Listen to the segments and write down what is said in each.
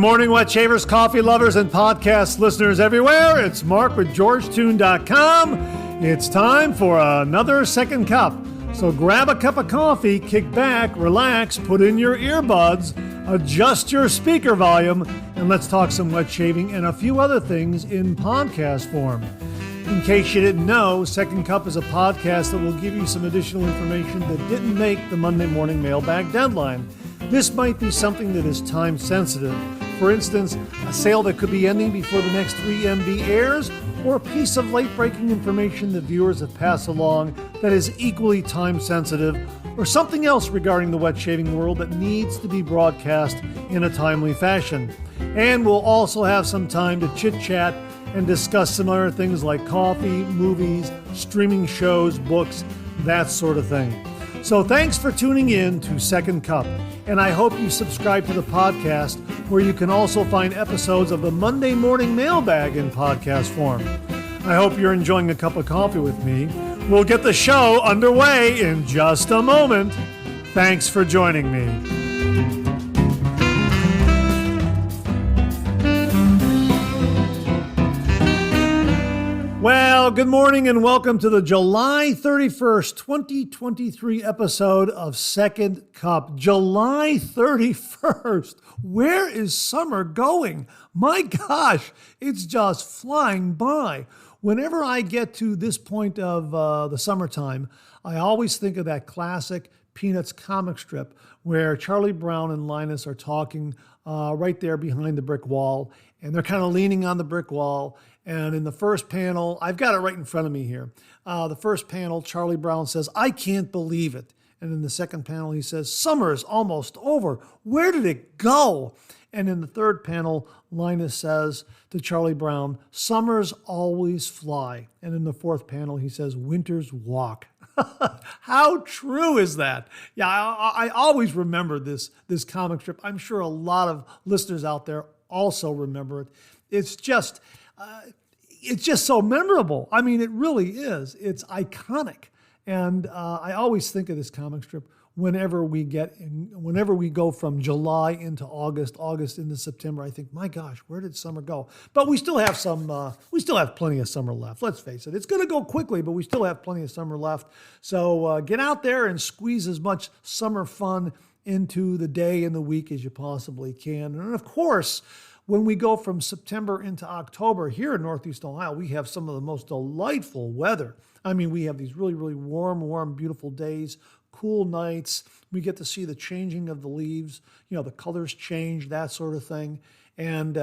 morning, Wet Shavers, coffee lovers, and podcast listeners everywhere. It's Mark with GeorgeToon.com. It's time for another second cup. So grab a cup of coffee, kick back, relax, put in your earbuds, adjust your speaker volume, and let's talk some wet shaving and a few other things in podcast form. In case you didn't know, Second Cup is a podcast that will give you some additional information that didn't make the Monday morning mailbag deadline. This might be something that is time sensitive. For instance, a sale that could be ending before the next 3MB airs, or a piece of late-breaking information that viewers have passed along that is equally time sensitive, or something else regarding the wet shaving world that needs to be broadcast in a timely fashion. And we'll also have some time to chit-chat and discuss some other things like coffee, movies, streaming shows, books, that sort of thing. So thanks for tuning in to Second Cup, and I hope you subscribe to the podcast where you can also find episodes of the Monday morning mailbag in podcast form. I hope you're enjoying a cup of coffee with me. We'll get the show underway in just a moment. Thanks for joining me. Well, good morning and welcome to the July 31st, 2023 episode of Second Cup. July 31st. Where is summer going? My gosh, it's just flying by. Whenever I get to this point of the summertime, I always think of that classic Peanuts comic strip where Charlie Brown and Linus are talking right there behind the brick wall, and they're kind of leaning on the brick wall. And in the first panel, I've got it right in front of me here. The first panel, Charlie Brown says, "I can't believe it." And in the second panel, he says, "Summer is almost over. Where did it go?" And in the third panel, Linus says to Charlie Brown, "Summers always fly." And in the fourth panel, he says, "Winters walk." How true is that? Yeah, I always remember this comic strip. I'm sure a lot of listeners out there also remember it. It's just so memorable. I mean, it really is. It's iconic. And I always think of this comic strip whenever we go from July into August into September. I think, my gosh, where did summer go? But we still have plenty of summer left. Let's face it. It's going to go quickly, but we still have plenty of summer left. So get out there and squeeze as much summer fun into the day and the week as you possibly can. And of course, when we go from September into October here in Northeast Ohio, we have some of the most delightful weather. I mean, we have these really, really warm, beautiful days, cool nights. We get to see the changing of the leaves, the colors change, that sort of thing. And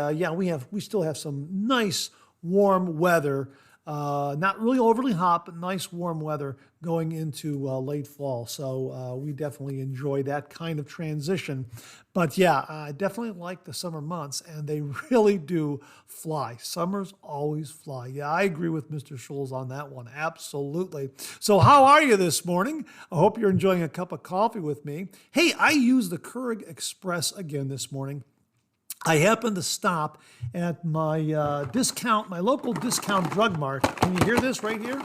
we still have some nice warm weather, not really overly hot, but nice warm weather going into late fall. So we definitely enjoy that kind of transition. But yeah, I definitely like the summer months, and they really do fly. Summers always fly. Yeah, I agree with Mr. Schulz on that one. Absolutely. So how are you this morning? I hope you're enjoying a cup of coffee with me. Hey, I used the Keurig Express again this morning. I happened to stop at my local discount drug mart. Can you hear this right here?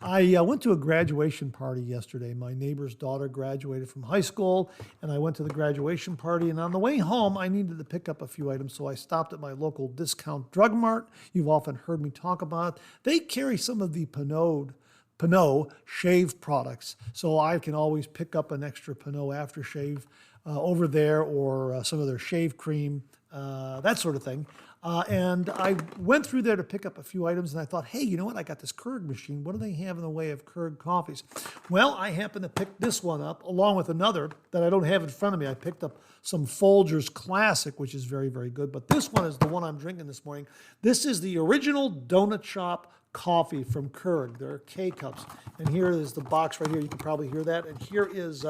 I went to a graduation party yesterday. My neighbor's daughter graduated from high school, and I went to the graduation party. And on the way home, I needed to pick up a few items, so I stopped at my local discount drug mart. You've often heard me talk about it. They carry some of the Pinot shave products, so I can always pick up an extra Pinot aftershave over there, or some of their shave cream, that sort of thing. And I went through there to pick up a few items, and I thought, hey, you know what? I got this Keurig machine. What do they have in the way of Keurig coffees? Well, I happened to pick this one up along with another that I don't have in front of me. I picked up some Folgers Classic, which is very, very good. But this one is the one I'm drinking this morning. This is the original Donut Shop coffee from Keurig. They're K-cups. And here is the box right here. You can probably hear that. And here is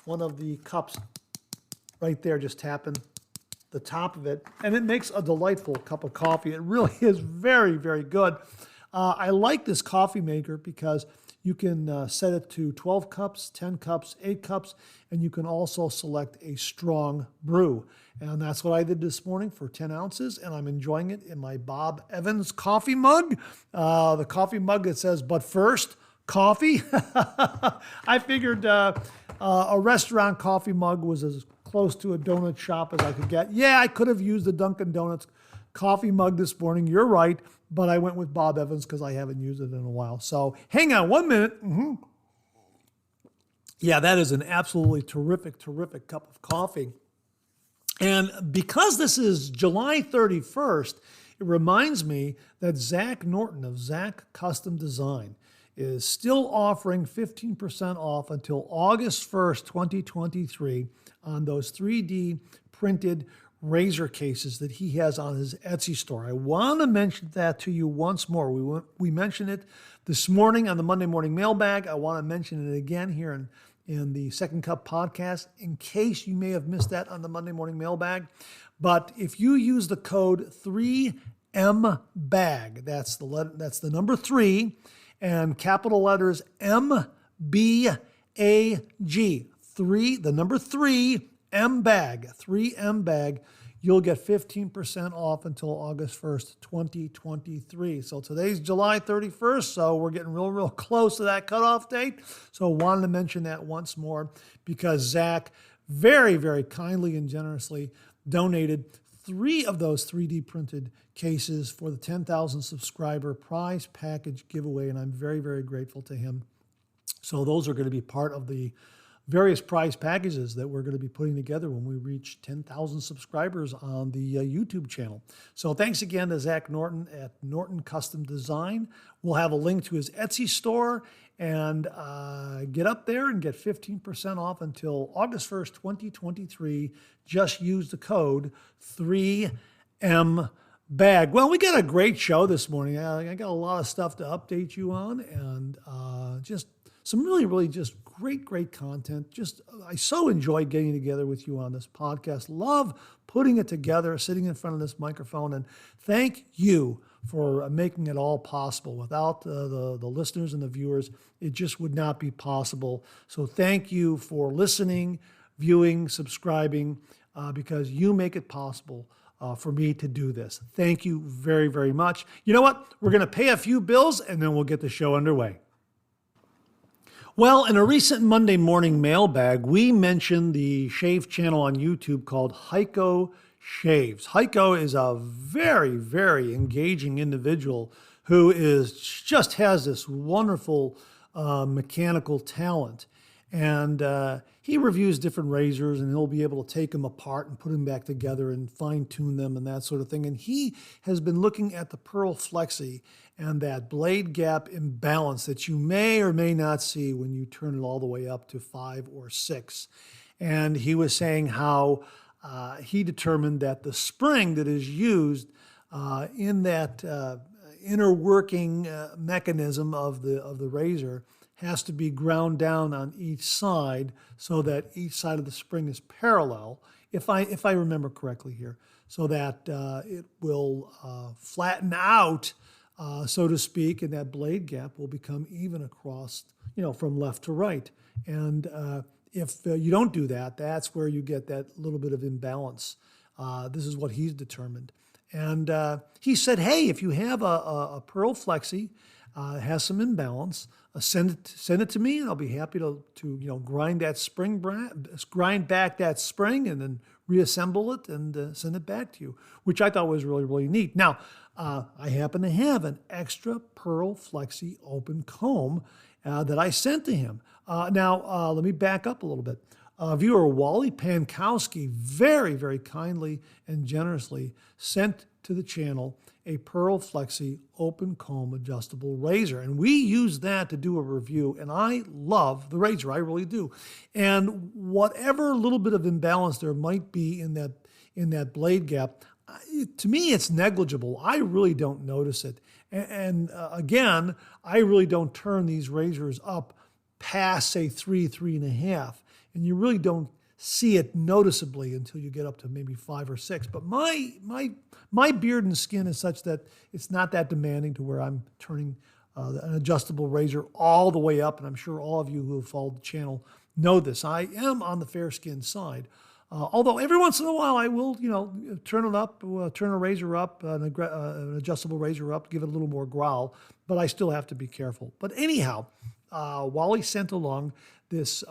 one of the cups right there, just tapping the top of it, and it makes a delightful cup of coffee. It really is very, very good. I like this coffee maker because you can set it to 12 cups, 10 cups, 8 cups, and you can also select a strong brew. And that's what I did this morning for 10 ounces, and I'm enjoying it in my Bob Evans coffee mug. The coffee mug that says, "But first, coffee." I figured a restaurant coffee mug was as close to a donut shop as I could get. Yeah, I could have used the Dunkin' Donuts coffee mug this morning. You're right, but I went with Bob Evans because I haven't used it in a while. So hang on 1 minute. Yeah, that is an absolutely terrific, terrific cup of coffee. And because this is July 31st, it reminds me that Zach Norton of Zach Custom Design is still offering 15% off until August 1st, 2023 on those 3D printed razor cases that he has on his Etsy store. I want to mention that to you once more. We mentioned it this morning on the Monday Morning Mailbag. I want to mention it again here in the Second Cup podcast in case you may have missed that on the Monday Morning Mailbag. But if you use the code 3MBAG, that's the number 3 and capital letters MBAG, 3, the number 3 MBAG, 3MBAG, you'll get 15% off until August 1st, 2023. So today's July 31st, so we're getting real close to that cutoff date. So I wanted to mention that once more because Zach very, very kindly and generously donated 3 of those 3D printed cases for the 10,000 subscriber prize package giveaway, and I'm very, very grateful to him. So those are going to be part of the various prize packages that we're going to be putting together when we reach 10,000 subscribers on the YouTube channel. So thanks again to Zach Norton at Norton Custom Design. We'll have a link to his Etsy store, and get up there and get 15% off until August 1st, 2023. Just use the code 3MBAG. Well, we got a great show this morning. I got a lot of stuff to update you on, and just some really just great content. I so enjoyed getting together with you on this podcast. Love putting it together, sitting in front of this microphone, and thank you for making it all possible. Without the listeners and the viewers, it just would not be possible. So thank you for listening, viewing, subscribing, because you make it possible for me to do this. Thank you very, very much. You know what? We're going to pay a few bills, and then we'll get the show underway. Well, in a recent Monday morning mailbag, we mentioned the shave channel on YouTube called Heiko Shaves. Heiko is a very, very engaging individual who just has this wonderful mechanical talent. And he reviews different razors, and he'll be able to take them apart and put them back together and fine-tune them and that sort of thing. And he has been looking at the Pearl Flexi and that blade gap imbalance that you may or may not see when you turn it all the way up to 5 or 6. And he was saying how he determined that the spring that is used in that inner working mechanism of the razor has to be ground down on each side so that each side of the spring is parallel, if I remember correctly here, so that it will flatten out, so to speak, and that blade gap will become even across, from left to right. And if you don't do that, that's where you get that little bit of imbalance. This is what he's determined. And he said, hey, if you have a Pearl Flexi, has some imbalance, send it to me, and I'll be happy to grind that grind back that spring, and then reassemble it and send it back to you, which I thought was really, really neat. Now, I happen to have an extra Pearl Flexi open comb that I sent to him. Now, let me back up a little bit. Viewer Wally Pankowski very, very kindly and generously sent to the channel a Pearl Flexi open comb adjustable razor. And we use that to do a review, and I love the razor, I really do. And whatever little bit of imbalance there might be in that blade gap, to me it's negligible. I really don't notice it. And again, I really don't turn these razors up past, say, 3.5, and you really don't see it noticeably until you get up to maybe 5 or 6. But my beard and skin is such that it's not that demanding to where I'm turning an adjustable razor all the way up. And I'm sure all of you who have followed the channel know this. I am on the fair skin side. Although every once in a while I will, turn it up, turn a razor up, an adjustable razor up, give it a little more growl, but I still have to be careful. But anyhow, Wally sent along this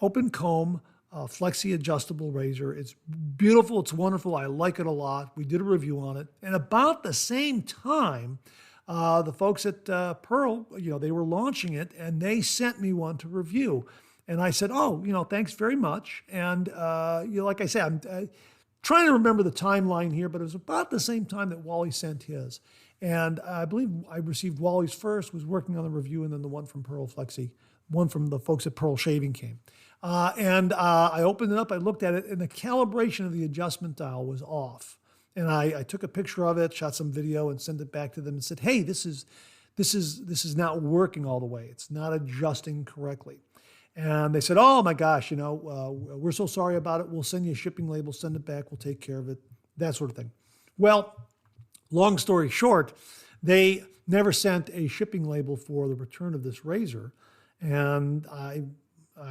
open comb Flexi adjustable razor. It's beautiful. It's wonderful. I like it a lot. We did a review on it. And about the same time, the folks at Pearl, they were launching it, and they sent me one to review. And I said, oh, thanks very much. And, like I said, I'm trying to remember the timeline here, but it was about the same time that Wally sent his. And I believe I received Wally's first, was working on the review, and then the one from Pearl Flexi, one from the folks at Pearl Shaving came. And I opened it up, I looked at it, and the calibration of the adjustment dial was off. And I took a picture of it, shot some video, and sent it back to them and said, hey, this is not working all the way. It's not adjusting correctly. And they said, oh my gosh, we're so sorry about it. We'll send you a shipping label, send it back, we'll take care of it, that sort of thing. Well, long story short, they never sent a shipping label for the return of this razor. And I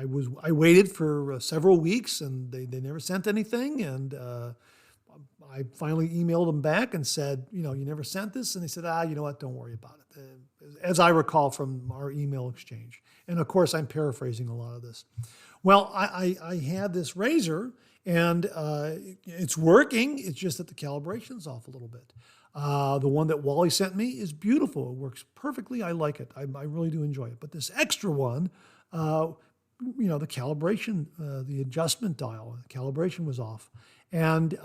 waited for several weeks, and they never sent anything. And I finally emailed them back and said, you never sent this? And they said, you know what, don't worry about it, as I recall from our email exchange. And of course, I'm paraphrasing a lot of this. Well, I had this razor, and it's working. It's just that the calibration's off a little bit. The one that Wally sent me is beautiful. It works perfectly. I like it. I really do enjoy it. But this extra one, the calibration, the adjustment dial, the calibration was off. And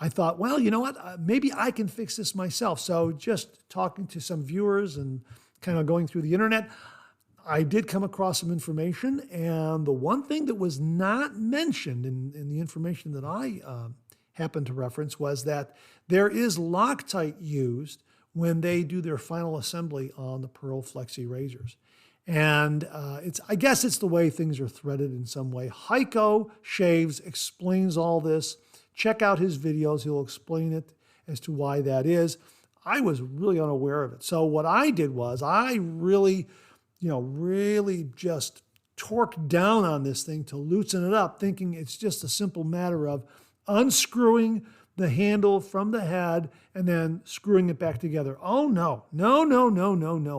I thought, well, you know what? Maybe I can fix this myself. So just talking to some viewers and kind of going through the internet, I did come across some information. And the one thing that was not mentioned in the information that I happened to reference was that there is Loctite used when they do their final assembly on the Pearl Flexi razors. And I guess it's the way things are threaded in some way. Heiko Shaves explains all this. Check out his videos. He'll explain it as to why that is. I was really unaware of it. So what I did was I really just torqued down on this thing to loosen it up, thinking it's just a simple matter of unscrewing the handle from the head and then screwing it back together. Oh, no.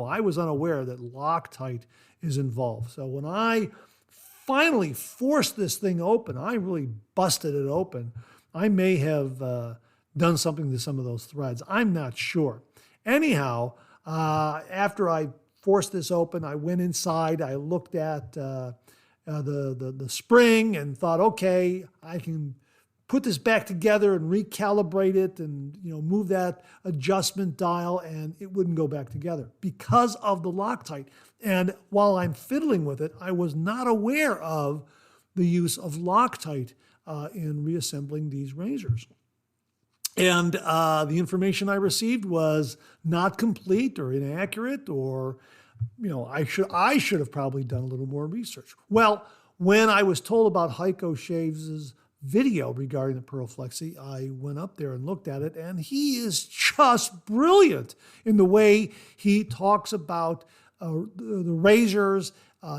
I was unaware that Loctite is involved. So when I finally forced this thing open, I really busted it open. I may have done something to some of those threads. I'm not sure. Anyhow, after I forced this open, I went inside. I looked at the spring and thought, okay, I can put this back together and recalibrate it and move that adjustment dial, and it wouldn't go back together because of the Loctite. And while I'm fiddling with it, I was not aware of the use of Loctite in reassembling these razors. And the information I received was not complete or inaccurate, or I should have probably done a little more research. Well, when I was told about Heiko Shaves' video regarding the Pearl Flexi, I went up there and looked at it, and he is just brilliant in the way he talks about the razors,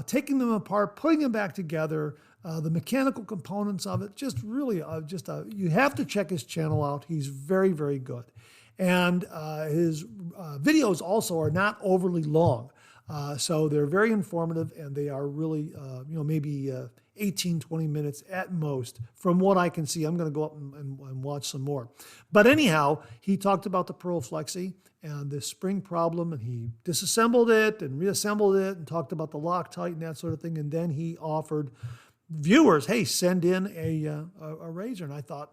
taking them apart, putting them back together, the mechanical components of it. Just really, you have to check his channel out. He's very, very good. And his videos also are not overly long. So they're very informative, and they are really, maybe 18, 20 minutes at most. From what I can see, I'm going to go up and watch some more. But anyhow, he talked about the Pearl Flexi and the spring problem, and he disassembled it and reassembled it and talked about the Loctite and that sort of thing. And then he offered viewers, hey, send in a razor. And I thought,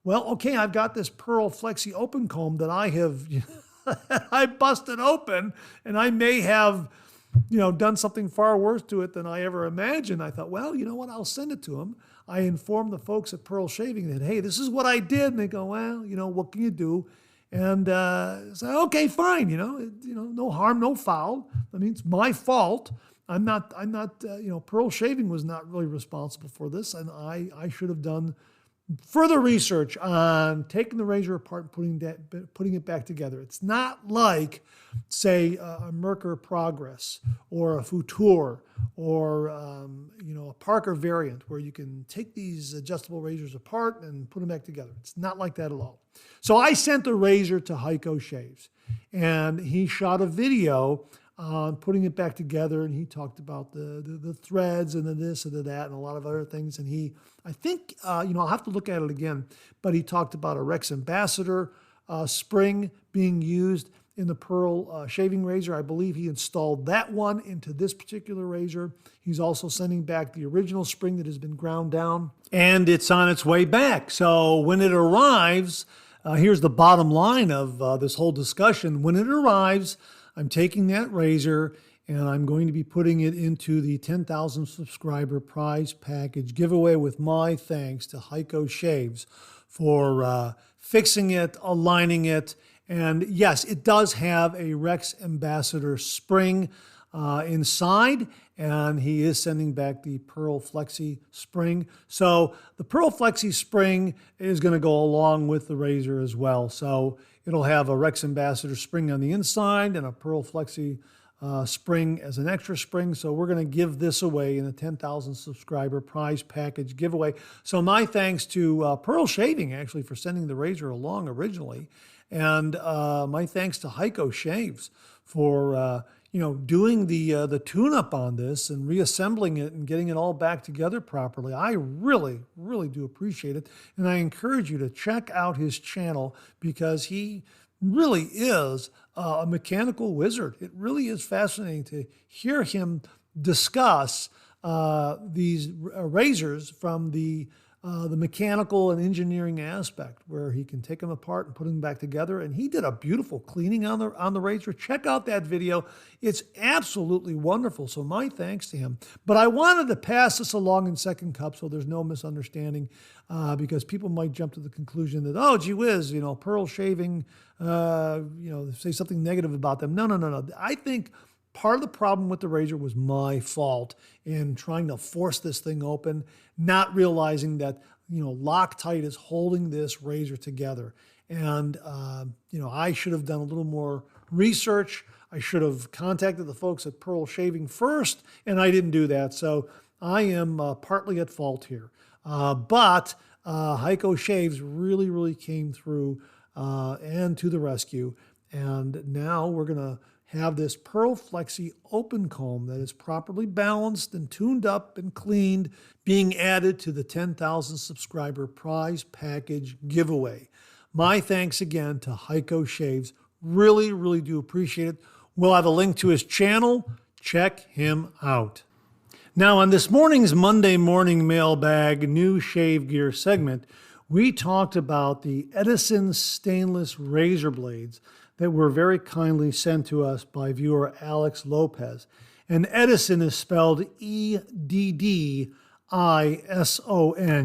well, okay, I've got this Pearl Flexi open comb that I have I busted open, and I may have done something far worse to it than I ever imagined. I thought, well, you know what? I'll send it to him. I informed the folks at Pearl Shaving that, hey, this is what I did. And they go, well, what can you do? And so, okay, fine. No harm, no foul. I mean, it's my fault. I'm not. Pearl Shaving was not really responsible for this, and I should have done further research on taking the razor apart and putting it back together. It's not like, say, a Merkur Progress or a Futur or a Parker variant where you can take these adjustable razors apart and put them back together. It's not like that at all. So I sent the razor to Heiko Shaves, and he shot a video putting it back together. And he talked about the threads and the this and the that and a lot of other things. And I think, I'll have to look at it again, but he talked about a Rex Ambassador spring being used in the Pearl shaving razor. I believe he installed that one into this particular razor. He's also sending back the original spring that has been ground down, and it's on its way back. So when it arrives, here's the bottom line of this whole discussion. When it arrives, I'm taking that razor and I'm going to be putting it into the 10,000 subscriber prize package giveaway with my thanks to Heiko Shaves for fixing it, aligning it. And yes, it does have a Rex Ambassador spring inside, and he is sending back the Pearl Flexi spring. So the Pearl Flexi spring is going to go along with the razor as well. So it'll have a Rex Ambassador spring on the inside and a Pearl Flexi spring as an extra spring. So we're going to give this away in a 10,000 subscriber prize package giveaway. So my thanks to Pearl Shaving, actually, for sending the razor along originally. And my thanks to Heiko Shaves for doing the tune-up on this and reassembling it and getting it all back together properly. I really, really do appreciate it. And I encourage you to check out his channel because he really is a mechanical wizard. It really is fascinating to hear him discuss these razors from the mechanical and engineering aspect, where he can take them apart and put them back together. And he did a beautiful cleaning on the razor. Check out that video. It's absolutely wonderful. So my thanks to him. But I wanted to pass this along in second cup so there's no misunderstanding, because people might jump to the conclusion that, oh, gee whiz, Pearl Shaving, say something negative about them. No. I think part of the problem with the razor was my fault in trying to force this thing open, not realizing that, Loctite is holding this razor together. And, I should have done a little more research. I should have contacted the folks at Pearl Shaving first, and I didn't do that. So I am partly at fault here. But Heiko Shaves really, really came through and to the rescue. And now we're going to have this Pearl Flexi open comb that is properly balanced and tuned up and cleaned being added to the 10,000 subscriber prize package giveaway. My thanks again to Heiko Shaves. Really, really do appreciate it. We'll have a link to his channel. Check him out. Now, on this morning's Monday Morning Mailbag new shave gear segment, we talked about the Edison stainless razor blades that were very kindly sent to us by viewer Alex Lopez. And Edison is spelled Eddison.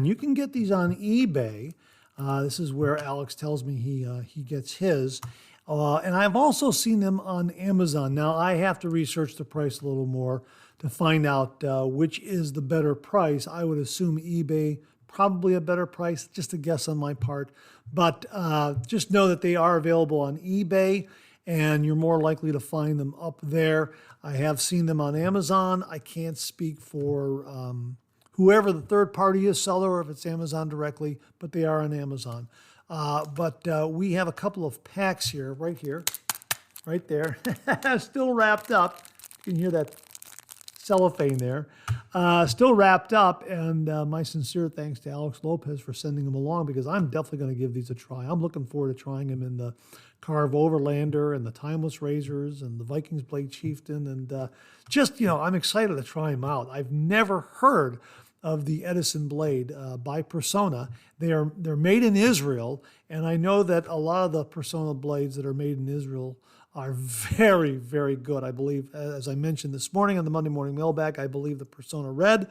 You can get these on eBay. This is where Alex tells me he gets his. And I've also seen them on Amazon. Now, I have to research the price a little more to find out which is the better price. I would assume eBay, probably a better price, just a guess on my part. But just know that they are available on eBay, and you're more likely to find them up there. I have seen them on Amazon. I can't speak for whoever the third party is, seller, or if it's Amazon directly, but they are on Amazon. But we have a couple of packs here, right there, still wrapped up. You can hear that cellophane there, still wrapped up, and my sincere thanks to Alex Lopez for sending them along, because I'm definitely going to give these a try. I'm looking forward to trying them in the Carve Overlander and the Timeless Razors and the Vikings Blade Chieftain, and I'm excited to try them out. I've never heard of the Edison blade by Persona. They're made in Israel, and I know that a lot of the Persona blades that are made in Israel are very, very good. I believe, as I mentioned this morning on the Monday Morning Mailbag, I believe the Persona Red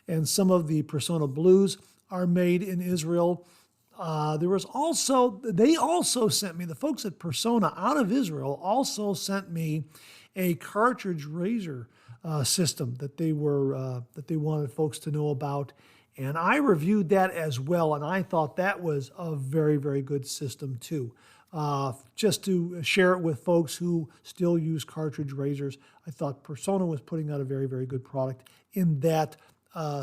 and some of the Persona Blues are made in Israel. They also sent me, the folks at Persona out of Israel also sent me a cartridge razor system that they wanted folks to know about. And I reviewed that as well, and I thought that was a very, very good system too. Just to share it with folks who still use cartridge razors, I thought Persona was putting out a very, very good product in that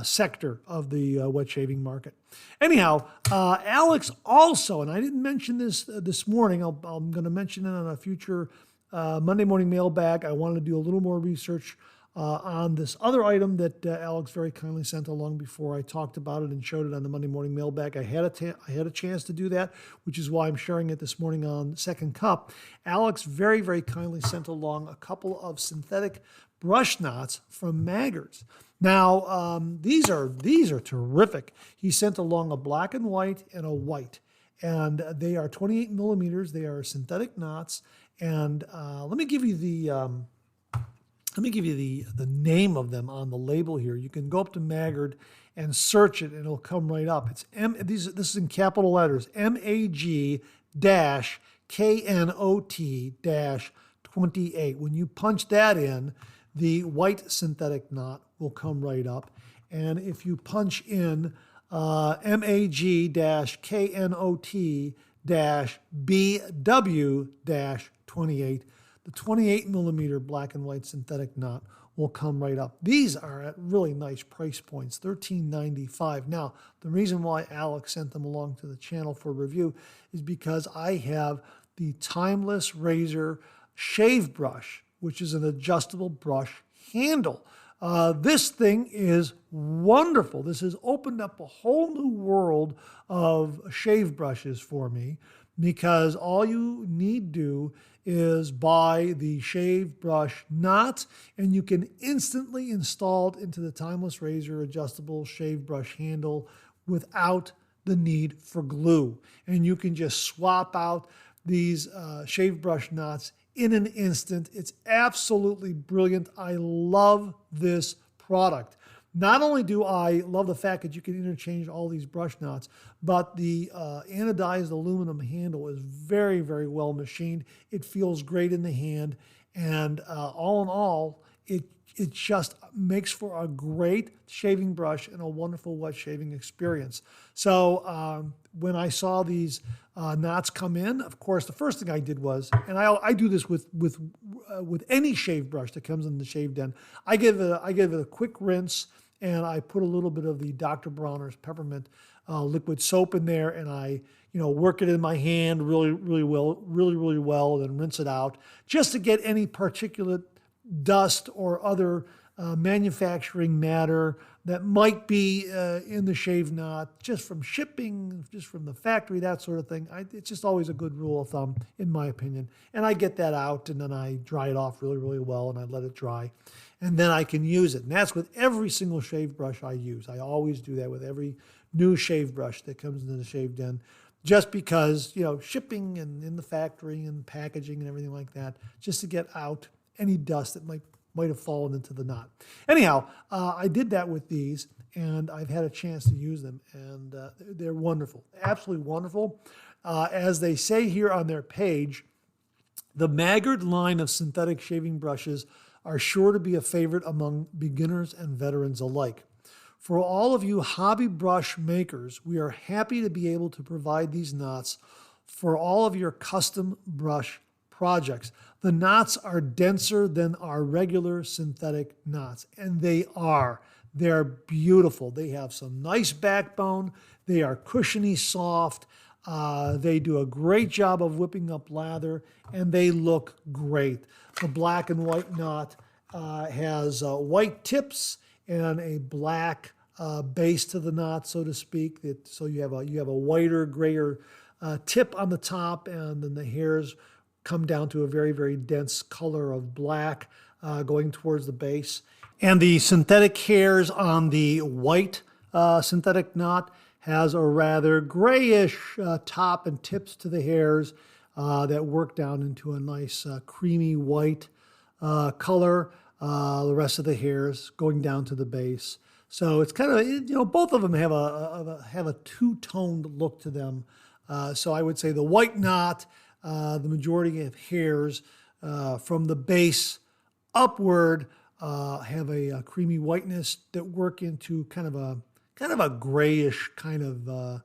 sector of the wet shaving market. Anyhow, Alex also, and I didn't mention this this morning, I'm going to mention it on a future Monday morning mailbag, I wanted to do a little more research on this other item that Alex very kindly sent along before I talked about it and showed it on the Monday morning mailbag. I had a chance to do that, which is why I'm sharing it this morning on Second Cup. Alex very, very kindly sent along a couple of synthetic brush knots from Maggard's. Now, these are terrific. He sent along a black and white and a white, and they are 28 millimeters. They are synthetic knots, and let me give you the name of them on the label here. You can go up to Maggard and search it, and it'll come right up. It's this is in capital letters, MAG-KNOT-28. When you punch that in, the white synthetic knot will come right up. And if you punch in MAG-KNOT-BW-28, the 28 millimeter black and white synthetic knot will come right up. These are at really nice price points, $13.95. Now, the reason why Alex sent them along to the channel for review is because I have the Timeless Razor Shave Brush, which is an adjustable brush handle. This thing is wonderful. This has opened up a whole new world of shave brushes for me, because all you need do is buy the shave brush knot, and you can instantly install it into the Timeless Razor adjustable shave brush handle without the need for glue. And you can just swap out these shave brush knots in an instant. It's absolutely brilliant. I love this product. Not only do I love the fact that you can interchange all these brush knots, but the anodized aluminum handle is very, very well machined. It feels great in the hand, and all in all, it just makes for a great shaving brush and a wonderful wet shaving experience. So when I saw these knots come in, of course, the first thing I did was, and I do this with any shave brush that comes in the shave den, I give it a quick rinse, and I put a little bit of the Dr. Bronner's peppermint liquid soap in there, and I work it in my hand really well, and then rinse it out just to get any particulate dust or other manufacturing matter that might be in the shave knot, just from shipping, just from the factory, that sort of thing. It's just always a good rule of thumb, in my opinion. And I get that out, and then I dry it off really well, and I let it dry. And then I can use it. And that's with every single shave brush I use. I always do that with every new shave brush that comes into the shave den, just because, shipping and in the factory and packaging and everything like that, just to get out any dust that might have fallen into the knot. Anyhow, I did that with these, and I've had a chance to use them, and they're wonderful, absolutely wonderful. As they say here on their page, the Maggard line of synthetic shaving brushes are sure to be a favorite among beginners and veterans alike. For all of you hobby brush makers, we are happy to be able to provide these knots for all of your custom brush projects. The knots are denser than our regular synthetic knots, and they are. They're beautiful. They have some nice backbone. They are cushiony soft. They do a great job of whipping up lather, and they look great. The black and white knot has white tips and a black base to the knot, so to speak. So you have a whiter, grayer tip on the top, and then the hairs come down to a very, very dense color of black going towards the base. And the synthetic hairs on the white synthetic knot has a rather grayish top and tips to the hairs that work down into a nice creamy white color. The rest of the hairs going down to the base. So it's kind of, both of them have a two-toned look to them. So I would say the white knot, the majority of hairs from the base upward have a creamy whiteness that work into kind of a grayish kind of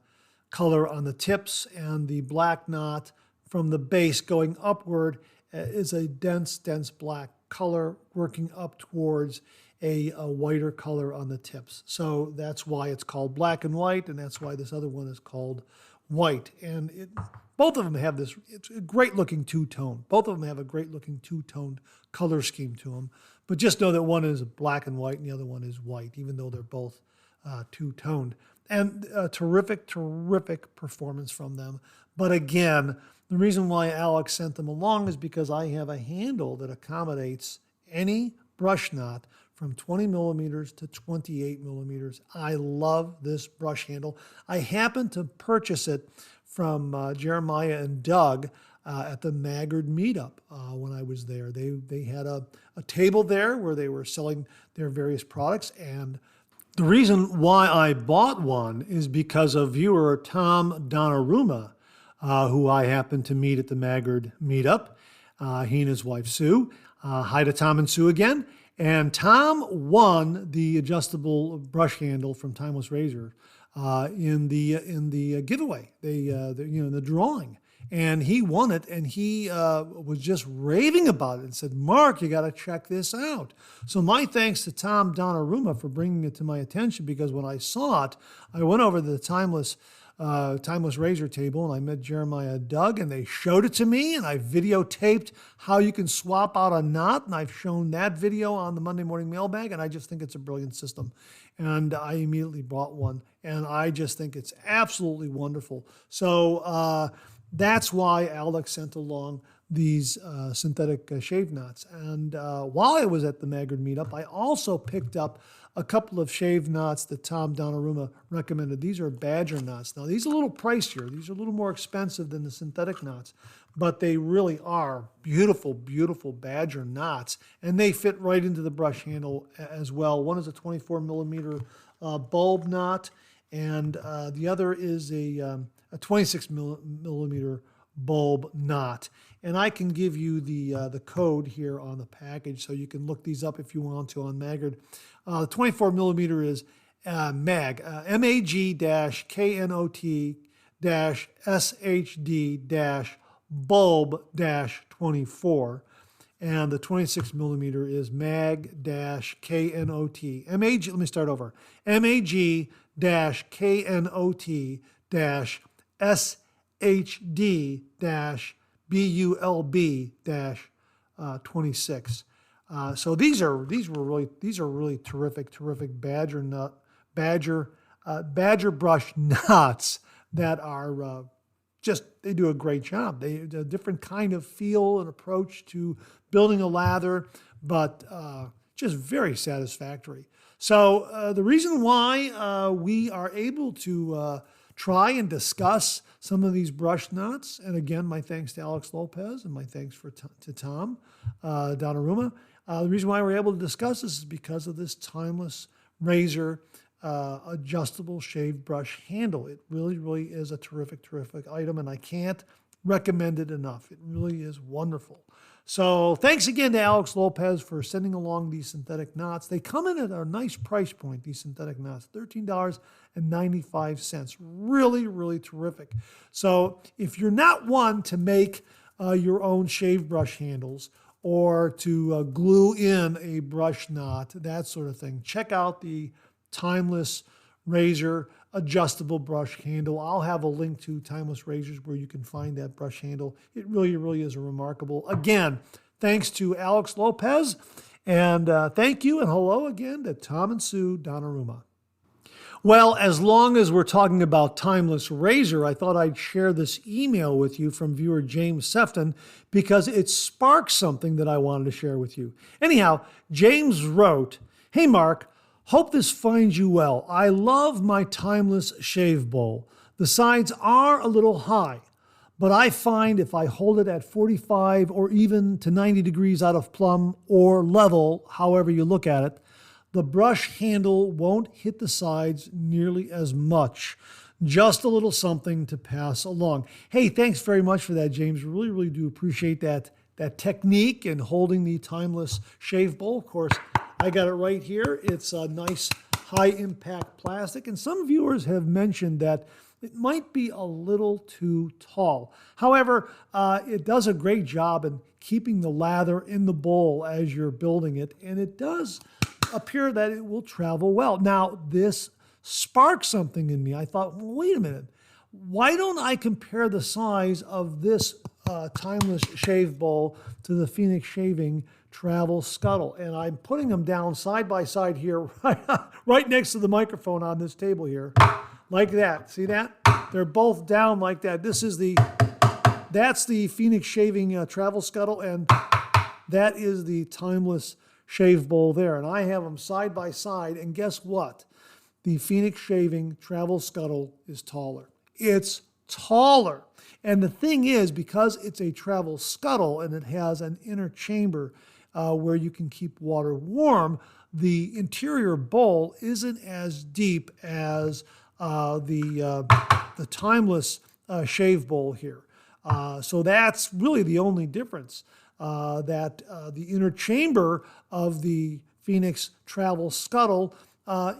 color on the tips, and the black knot from the base going upward is a dense black color working up towards a whiter color on the tips. So that's why it's called black and white, and that's why this other one is called white. And both of them have this, it's a great looking two-tone. Both of them have a great looking two-toned color scheme to them. But just know that one is black and white and the other one is white, even though they're both two-toned. And a terrific, terrific performance from them. But again, the reason why Alex sent them along is because I have a handle that accommodates any brush knot from 20 millimeters to 28 millimeters. I love this brush handle. I happened to purchase it from Jeremiah and Doug at the Maggard meetup when I was there. They had a table there where they were selling their various products, and the reason why I bought one is because of viewer Tom Donnarumma, who I happened to meet at the Maggard meetup. He and his wife Sue. Hi to Tom and Sue again. And Tom won the adjustable brush handle from Timeless Razor in the giveaway, the drawing. And he won it, and he was just raving about it and said, Mark, you got to check this out. So my thanks to Tom Donnarumma for bringing it to my attention, because when I saw it, I went over to the Timeless Razor table, and I met Jeremiah and Doug, and they showed it to me, and I videotaped how you can swap out a knot, and I've shown that video on the Monday Morning Mailbag, and I just think it's a brilliant system. And I immediately bought one, and I just think it's absolutely wonderful. So that's why Alex sent along these synthetic shave knots. And while I was at the Maggard meetup, I also picked up a couple of shave knots that Tom Donnarumma recommended. These are badger knots. Now, these are a little pricier. These are a little more expensive than the synthetic knots, but they really are beautiful, beautiful badger knots, and they fit right into the brush handle as well. One is a 24 millimeter bulb knot, and the other is a 26 millimeter bulb knot. And I can give you the code here on the package, so you can look these up if you want to on Maggard. The 24 millimeter is MAG, MAG-KNOT-SHD-bulb-24. And the 26 millimeter is MAG-KNOT. Let me start over. MAG-KNOT-SHD-BULB-26. So these are really terrific badger brush knots that are they do a great job. They a different kind of feel and approach to building a lather, but just very satisfactory. So the reason why we are able to try and discuss some of these brush knots, and again, my thanks to Alex Lopez and my thanks to Tom Donnarumma. The reason why we're able to discuss this is because of this Timeless Razor adjustable shave brush handle. It really, really is a terrific item, and I can't recommend it enough. It really is wonderful. So thanks again to Alex Lopez for sending along these synthetic knots. They come in at a nice price point, these synthetic knots, $13.95. Really, really terrific. So if you're not one to make your own shave brush handles or to glue in a brush knot, that sort of thing, check out the Timeless Razor adjustable brush handle. I'll have a link to Timeless Razors where you can find that brush handle. It really, really is a remarkable. Again, thanks to Alex Lopez, and thank you and hello again to Tom and Sue Donnarumma. Well, as long as we're talking about Timeless Razor, I thought I'd share this email with you from viewer James Sefton because it sparks something that I wanted to share with you. Anyhow, James wrote, "Hey Mark, hope this finds you well. I love my Timeless shave bowl. The sides are a little high, but I find if I hold it at 45 or even to 90 degrees out of plumb or level, however you look at it, the brush handle won't hit the sides nearly as much. Just a little something to pass along." Hey, thanks very much for that, James. Really, really do appreciate that technique in holding the Timeless shave bowl. Of course, I got it right here. It's a nice high-impact plastic, and some viewers have mentioned that it might be a little too tall. However, it does a great job in keeping the lather in the bowl as you're building it, and it does appear that it will travel well. Now, this sparked something in me. I thought, well, wait a minute. why don't I compare the size of this Timeless Shave Bowl to the Phoenix Shaving Travel Scuttle? And I'm putting them down side by side here, right next to the microphone on this table here, like that. See that? They're both down like that. That's the Phoenix Shaving Travel Scuttle, and that is the Timeless Shave Bowl there. And I have them side by side, and guess what? The Phoenix Shaving Travel Scuttle is taller. It's taller. And the thing is, because it's a travel scuttle and it has an inner chamber where you can keep water warm, the interior bowl isn't as deep as the Timeless Shave Bowl here. So that's really the only difference, that the inner chamber of the Phoenix Travel Scuttle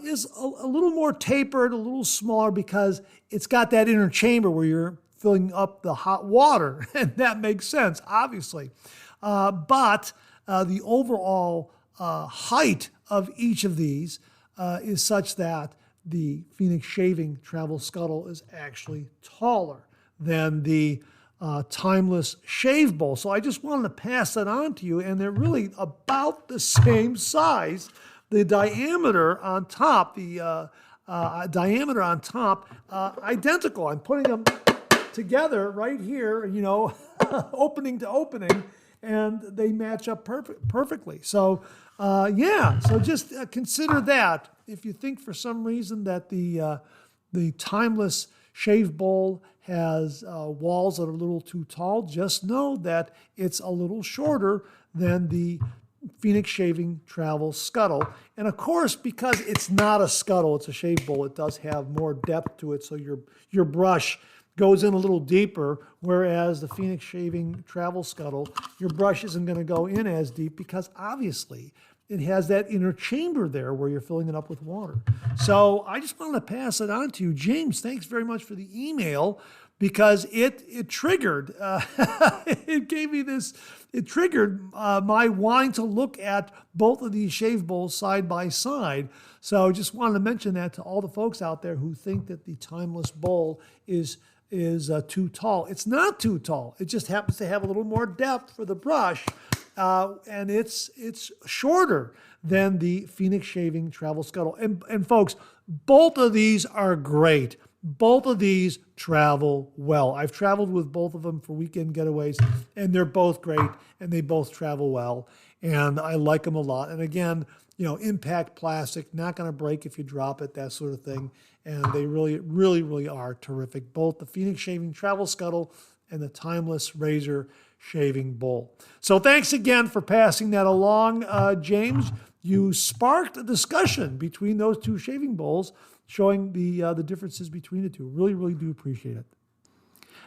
is a little more tapered, a little smaller, because it's got that inner chamber where you're filling up the hot water, and that makes sense, obviously. But the overall height of each of these is such that the Phoenix Shaving Travel Scuttle is actually taller than the Timeless Shave Bowl. So I just wanted to pass that on to you, and they're really about the same size. The diameter on top, identical. I'm putting them together right here, opening to opening, and they match up perfectly. So, so just consider that. If you think for some reason that the Timeless Shave Bowl has walls that are a little too tall, just know that it's a little shorter than the Phoenix Shaving Travel Scuttle. And of course, because it's not a scuttle, it's a shave bowl, it does have more depth to it, so your brush goes in a little deeper, whereas the Phoenix Shaving Travel Scuttle, your brush isn't going to go in as deep because obviously it has that inner chamber there where you're filling it up with water. So I just wanted to pass it on to you. James, thanks very much for the email, because it triggered, it triggered my wanting to look at both of these shave bowls side by side. So just wanted to mention that to all the folks out there who think that the Timeless Bowl is too tall. It's not too tall. It just happens to have a little more depth for the brush, and it's shorter than the Phoenix Shaving Travel Scuttle. And folks, both of these are great. Both of these travel well. I've traveled with both of them for weekend getaways, and they're both great, and they both travel well, and I like them a lot. And again, impact plastic, not going to break if you drop it, that sort of thing. And they really, really, really are terrific. Both the Phoenix Shaving Travel Scuttle and the Timeless Razor Shaving Bowl. So thanks again for passing that along, James. You sparked a discussion between those two shaving bowls, showing the differences between the two. Really, really do appreciate it.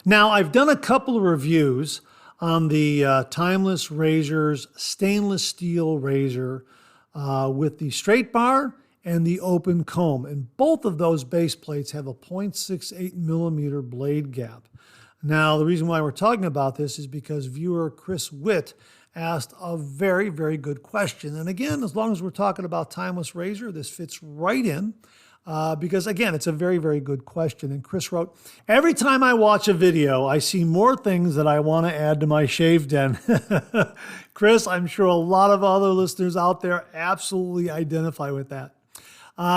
Now, I've done a couple of reviews on the Timeless Razor's stainless steel razor with the straight bar and the open comb. And both of those base plates have a 0.68 millimeter blade gap. Now, the reason why we're talking about this is because viewer Chris Witt asked a very, very good question. And again, as long as we're talking about Timeless Razor, this fits right in. Because again, it's a very, very good question. And Chris wrote, every time I watch a video, I see more things that I want to add to my shave den. Chris, I'm sure a lot of other listeners out there absolutely identify with that.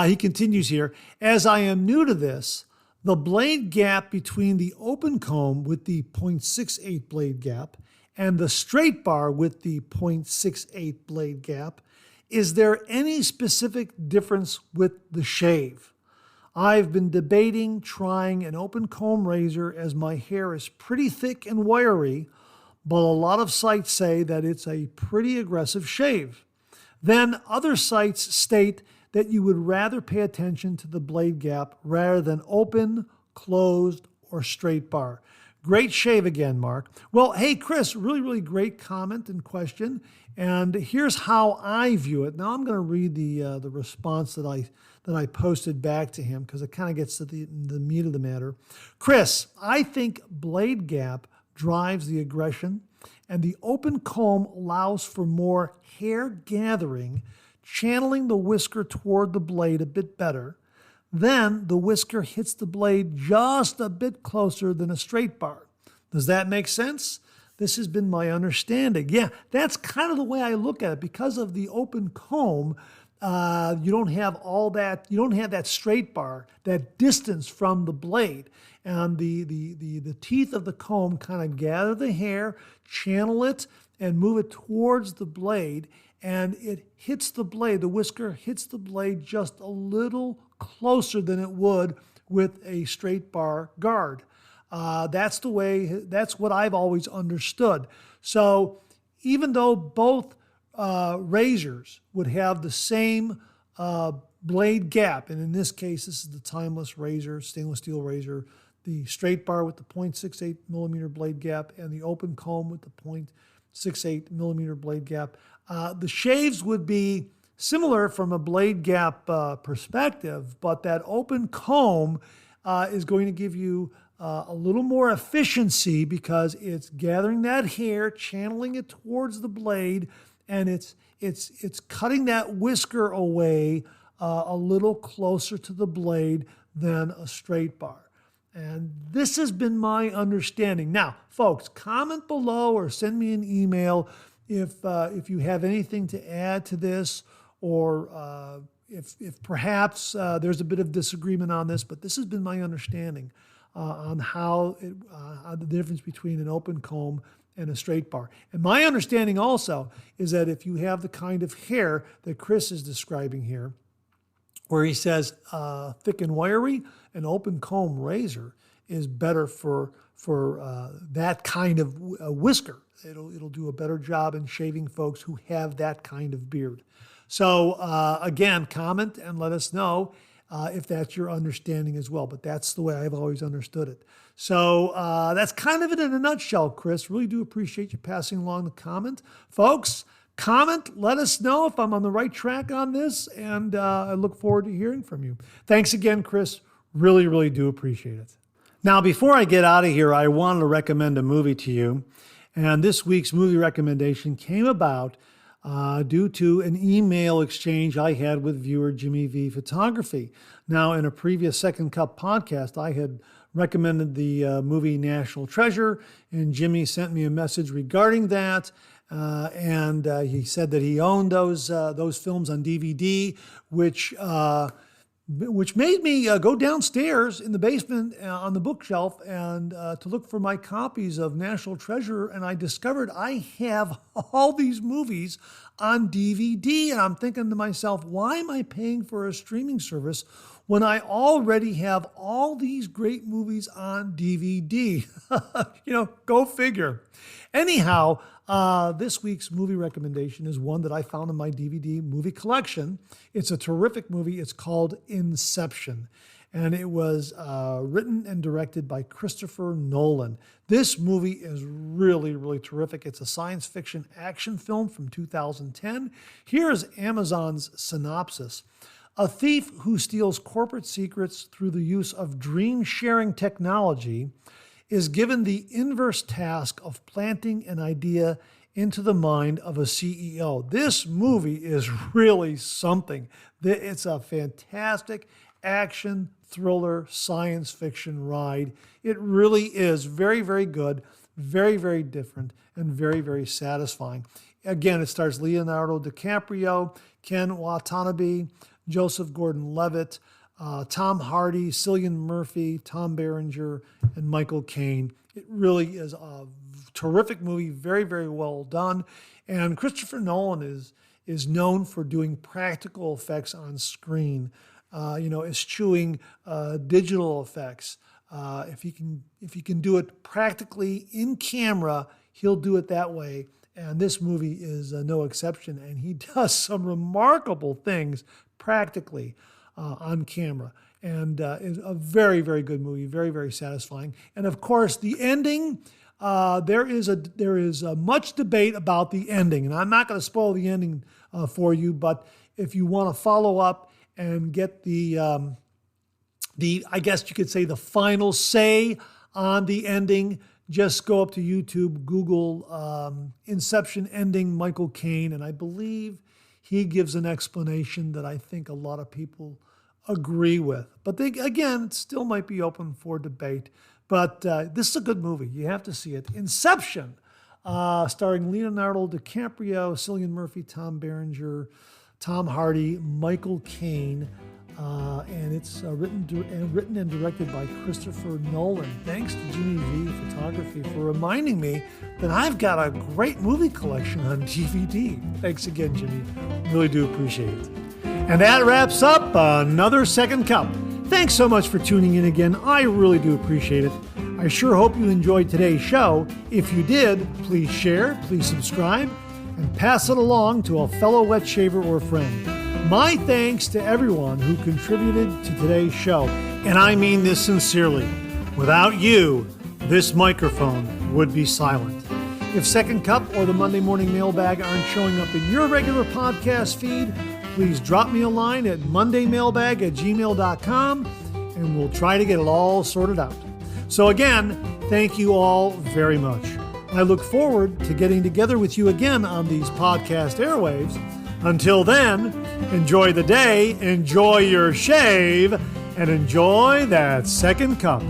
He continues here, as I am new to this, the blade gap between the open comb with the 0.68 blade gap and the straight bar with the 0.68 blade gap, is there any specific difference with the shave? I've been debating trying an open comb razor as my hair is pretty thick and wiry, but a lot of sites say that it's a pretty aggressive shave. Then other sites state that you would rather pay attention to the blade gap rather than open, closed, or straight bar. Great shave again, Mark. Well, hey, Chris, really, really great comment and question. And here's how I view it. Now I'm going to read the response that I posted back to him because it kind of gets to the meat of the matter. Chris, I think blade gap drives the aggression, and the open comb allows for more hair gathering, channeling the whisker toward the blade a bit better. then the whisker hits the blade just a bit closer than a straight bar. Does that make sense? This has been my understanding. Yeah, that's kind of the way I look at it. Because of the open comb, you don't have all that, you don't have that straight bar, that distance from the blade. And the teeth of the comb kind of gather the hair, channel it, and move it towards the blade. And it hits the blade, the whisker hits the blade just a little closer than it would with a straight bar guard. That's what I've always understood. So even though both razors would have the same blade gap, and in this case, this is the timeless razor, stainless steel razor, the straight bar with the 0.68 millimeter blade gap and the open comb with the 0.68 millimeter blade gap, the shaves would be similar from a blade gap perspective, but that open comb is going to give you a little more efficiency because it's gathering that hair, channeling it towards the blade, and it's cutting that whisker away a little closer to the blade than a straight bar. And this has been my understanding. Now, folks, comment below or send me an email if you have anything to add to this, or if perhaps there's a bit of disagreement on this, but this has been my understanding on how the difference between an open comb and a straight bar. And my understanding also is that if you have the kind of hair that Chris is describing here, where he says thick and wiry, an open comb razor is better for that kind of whisker. It'll do a better job in shaving folks who have that kind of beard. So again, comment and let us know if that's your understanding as well. But that's the way I've always understood it. So that's kind of it in a nutshell, Chris. Really do appreciate you passing along the comment. Folks, comment, let us know if I'm on the right track on this, and I look forward to hearing from you. Thanks again, Chris. Really, really do appreciate it. Now, before I get out of here, I wanted to recommend a movie to you. And this week's movie recommendation came about due to an email exchange I had with viewer Jimmy V Photography. Now, in a previous Second Cup podcast, I had recommended the movie National Treasure, and Jimmy sent me a message regarding that. And he said that he owned those films on DVD, which made me go downstairs in the basement on the bookshelf and to look for my copies of National Treasure. And I discovered I have all these movies on DVD. And I'm thinking to myself, why am I paying for a streaming service when I already have all these great movies on DVD? Go figure. Anyhow, this week's movie recommendation is one that I found in my DVD movie collection. It's a terrific movie. It's called Inception, and it was written and directed by Christopher Nolan. This movie is really, really terrific. It's a science fiction action film from 2010. Here's Amazon's synopsis. A thief who steals corporate secrets through the use of dream-sharing technology is given the inverse task of planting an idea into the mind of a CEO. This movie is really something. It's a fantastic action, thriller, science fiction ride. It really is very, very good, very, very different, and very, very satisfying. Again, it stars Leonardo DiCaprio, Ken Watanabe, Joseph Gordon-Levitt, Tom Hardy, Cillian Murphy, Tom Berenger, and Michael Caine. It really is a terrific movie, very, very well done. And Christopher Nolan is known for doing practical effects on screen, eschewing digital effects. If he can do it practically in camera, he'll do it that way. And this movie is no exception. And he does some remarkable things practically on camera, and is a very, very good movie, very, very satisfying. And of course, the ending, there is much debate about the ending, and I'm not going to spoil the ending for you. But if you want to follow up and get the I guess you could say the final say on the ending, just go up to YouTube, Google Inception ending Michael Caine, and I believe he gives an explanation that I think a lot of people agree with. But they, again, it still might be open for debate. But this is a good movie. You have to see it. Inception, starring Leonardo DiCaprio, Cillian Murphy, Tom Berenger, Tom Hardy, Michael Caine. And it's written and directed by Christopher Nolan. Thanks to Jimmy V Photography for reminding me that I've got a great movie collection on DVD. Thanks again, Jimmy. Really do appreciate it. And that wraps up another Second Cup. Thanks so much for tuning in again. I really do appreciate it. I sure hope you enjoyed today's show. If you did, please share, please subscribe, and pass it along to a fellow wet shaver or friend. My thanks to everyone who contributed to today's show, and I mean this sincerely. Without you, this microphone would be silent. If Second Cup or the Monday Morning Mailbag aren't showing up in your regular podcast feed, please drop me a line at mondaymailbag@gmail.com, and we'll try to get it all sorted out. So again, thank you all very much. I look forward to getting together with you again on these podcast airwaves. Until then, enjoy the day, enjoy your shave, and enjoy that second cup.